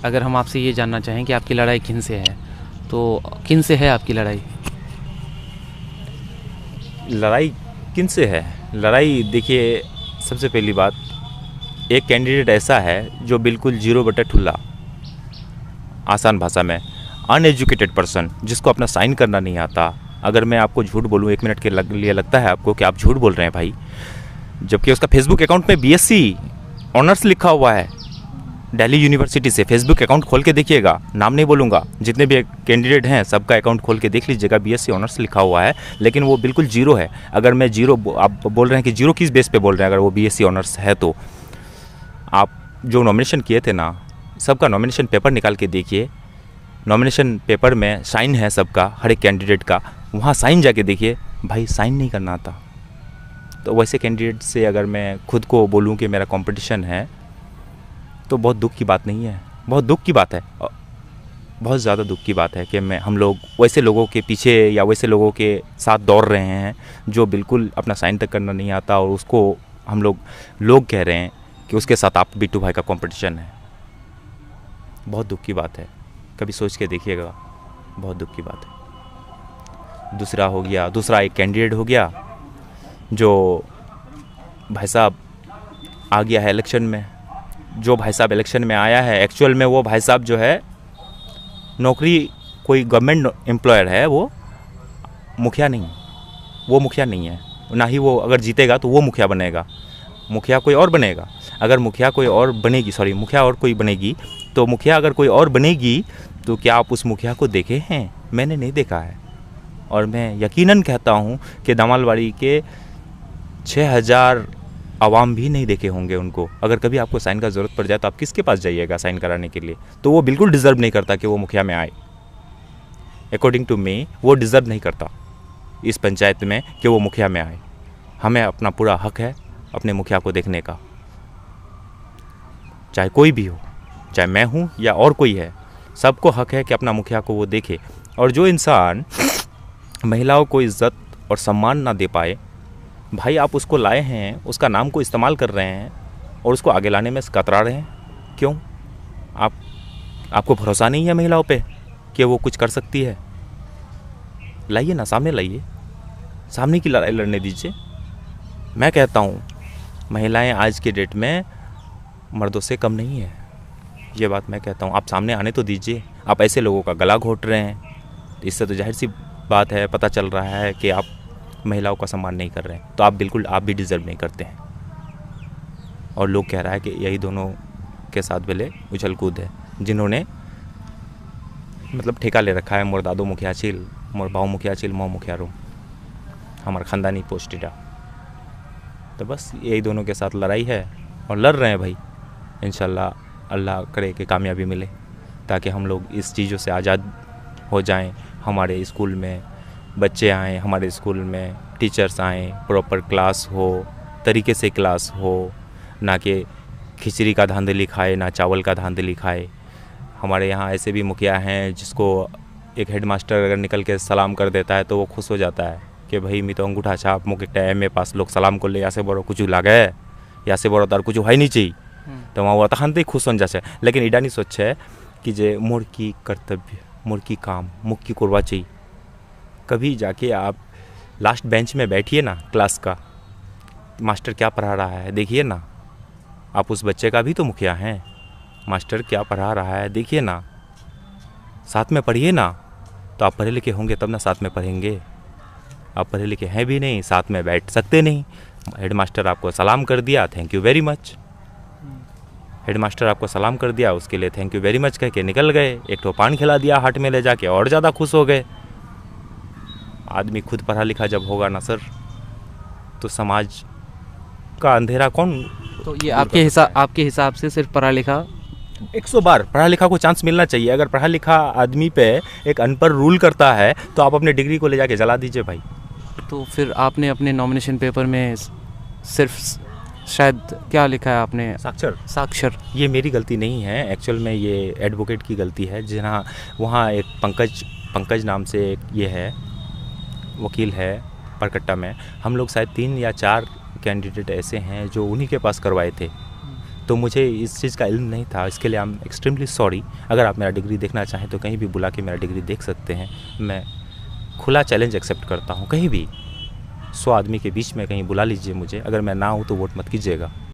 अगर हम आपसे ये जानना चाहें कि आपकी लड़ाई किन से है, तो किन से है आपकी लड़ाई? लड़ाई किन से है? लड़ाई देखिए, सबसे पहली बात, एक कैंडिडेट ऐसा है जो बिल्कुल जीरो बटा ठुल्ला, आसान भाषा में अनएजुकेटेड पर्सन, जिसको अपना साइन करना नहीं आता। अगर मैं आपको झूठ बोलूँ 1 मिनट के लिए लगता है आपको कि आप झूठ बोल रहे हैं भाई, जबकि उसका फेसबुक अकाउंट में बीएससी ऑनर्स लिखा हुआ है दिल्ली यूनिवर्सिटी से। फेसबुक अकाउंट खोल के देखिएगा, नाम नहीं बोलूँगा, जितने भी कैंडिडेट हैं सबका अकाउंट खोल के देख लीजिएगा, बीएससी ऑनर्स लिखा हुआ है, लेकिन वो बिल्कुल जीरो है। अगर मैं जीरो, आप बोल रहे हैं कि जीरो किस बेस पे बोल रहे हैं, अगर वो बीएससी ऑनर्स है तो आप जो नॉमिनेशन किए थे ना, सबका नॉमिनेशन पेपर निकाल के देखिए, नॉमिनेशन पेपर में साइन है सबका, हर एक कैंडिडेट का, वहाँ साइन जाके देखिए भाई, साइन नहीं करना आता। तो वैसे कैंडिडेट से अगर मैं खुद को बोलूँ कि मेरा कंपटीशन है, तो बहुत दुख की बात नहीं है, बहुत दुख की बात है, बहुत ज़्यादा दुख की बात है कि हम लोग वैसे लोगों के पीछे या वैसे लोगों के साथ दौड़ रहे हैं जो बिल्कुल अपना साइन तक करना नहीं आता, और उसको हम लोग कह रहे हैं कि उसके साथ आप बिट्टू भाई का कंपटीशन है। बहुत दुख की बात है, कभी सोच के देखिएगा, बहुत दुख की बात है। दूसरा एक कैंडिडेट हो गया जो भाई साहब आ गया है इलेक्शन में। जो भाई साहब इलेक्शन में आया है, एक्चुअल में वो भाई साहब जो है नौकरी, कोई गवर्नमेंट एम्प्लॉयर है, वो मुखिया नहीं है, ना ही वो अगर जीतेगा तो वो मुखिया बनेगा, मुखिया कोई और बनेगा। अगर मुखिया कोई और बनेगी, मुखिया और कोई बनेगी, तो मुखिया अगर कोई और बनेगी तो क्या आप उस मुखिया को देखे हैं? मैंने नहीं देखा है, और मैं यकीनन कहता हूँ कि दामालवाड़ी के 6000 आवाम भी नहीं देखे होंगे उनको। अगर कभी आपको साइन का ज़रूरत पड़ जाए तो आप किसके पास जाइएगा साइन कराने के लिए? तो वो बिल्कुल डिज़र्व नहीं करता कि वो मुखिया में आए। अकॉर्डिंग टू मी वो डिज़र्व नहीं करता इस पंचायत में कि वो मुखिया में आए। हमें अपना पूरा हक है अपने मुखिया को देखने का, चाहे कोई भी हो, चाहे मैं हूँ या और कोई है, सबको हक है कि अपना मुखिया को वो देखे। और जो इंसान महिलाओं को इज़्ज़त और सम्मान ना दे पाए, भाई आप उसको लाए हैं, उसका नाम को इस्तेमाल कर रहे हैं और उसको आगे लाने में कतरा रहे हैं, क्यों? आपको भरोसा नहीं है महिलाओं पे कि वो कुछ कर सकती है? लाइए ना, सामने लाइए, सामने की लड़ाई लड़ने दीजिए। मैं कहता हूँ महिलाएं आज के डेट में मर्दों से कम नहीं है, ये बात मैं कहता हूँ। आप सामने आने तो दीजिए। आप ऐसे लोगों का गला घोट रहे हैं, इससे तो जाहिर सी बात है, पता चल रहा है कि आप महिलाओं का सम्मान नहीं कर रहे हैं। तो आप भी डिज़र्व नहीं करते हैं। और लोग कह रहा है कि यही दोनों के साथ भले उछल कूद है, जिन्होंने मतलब ठेका ले रखा है, मोर दादो मुखिया चिल, मोर बाऊ मुखिया चिल, मऊ मुखिया रो, हमारा ख़ानदानी पोस्टिडा। तो बस यही दोनों के साथ लड़ाई है और लड़ रहे हैं भाई। इंशाल्लाह अल्लाह करे कि कामयाबी मिले, ताकि हम लोग इस चीज़ों से आज़ाद हो जाएं। हमारे स्कूल में बच्चे आएँ, हमारे स्कूल में टीचर्स आएँ, प्रॉपर क्लास हो, तरीके से क्लास हो, ना कि खिचड़ी का धांधली खाए, ना चावल का धांधली खाए। हमारे यहाँ ऐसे भी मुखिया हैं जिसको एक हेडमास्टर अगर निकल के सलाम कर देता है तो वो खुश हो जाता है कि भाई मी तो अंगूठा छाप मुके टाइम में पास लोग सलाम को ले, या से बड़ो कुछ लागे, या से बड़ो तार कुछ है नहीं चाहिए, तो वहाँ वो तखनते खुश हो जाए। लेकिन इडा नहीं सोचे कि जे मोर की कर्तव्य, मोर की काम मुख की करवा चाहिए। कभी जाके आप लास्ट बेंच में बैठिए ना, क्लास का मास्टर क्या पढ़ा रहा है देखिए ना। आप उस बच्चे का भी तो मुखिया हैं, मास्टर क्या पढ़ा रहा है देखिए ना, साथ में पढ़िए ना। तो आप पढ़े लिखे होंगे तब ना साथ में पढ़ेंगे। आप पढ़े लिखे हैं भी नहीं, साथ में बैठ सकते नहीं। हेडमास्टर आपको सलाम कर दिया, thank you very much. Headmaster आपको सलाम कर दिया, उसके लिए थैंक यू वेरी मच कह के निकल गए। एक तो पान खिला दिया हाट में ले जाके, और ज़्यादा खुश हो गए। आदमी खुद पढ़ा लिखा जब होगा ना सर, तो समाज का अंधेरा कौन? तो ये आपके हिसाब से सिर्फ पढ़ा लिखा 100 बार पढ़ा लिखा को चांस मिलना चाहिए। अगर पढ़ा लिखा आदमी पे एक अनपढ़ रूल करता है तो आप अपने डिग्री को ले जाके जला दीजिए भाई। तो फिर आपने अपने नॉमिनेशन पेपर में सिर्फ शायद क्या लिखा है आपने? साक्षर। ये मेरी गलती नहीं है, एक्चुअल में ये एडवोकेट की गलती है। जहाँ वहाँ एक पंकज नाम से एक ये है, वकील है परकट्टा में। हम लोग शायद 3 या 4 कैंडिडेट ऐसे हैं जो उन्हीं के पास करवाए थे। तो मुझे इस चीज़ का इल्म नहीं था, इसके लिए आई एम एक्सट्रीमली सॉरी। अगर आप मेरा डिग्री देखना चाहें तो कहीं भी बुला के मेरा डिग्री देख सकते हैं। मैं खुला चैलेंज एक्सेप्ट करता हूँ, कहीं भी 100 आदमी के बीच में कहीं बुला लीजिए मुझे, अगर मैं ना हूँ तो वोट मत कीजिएगा।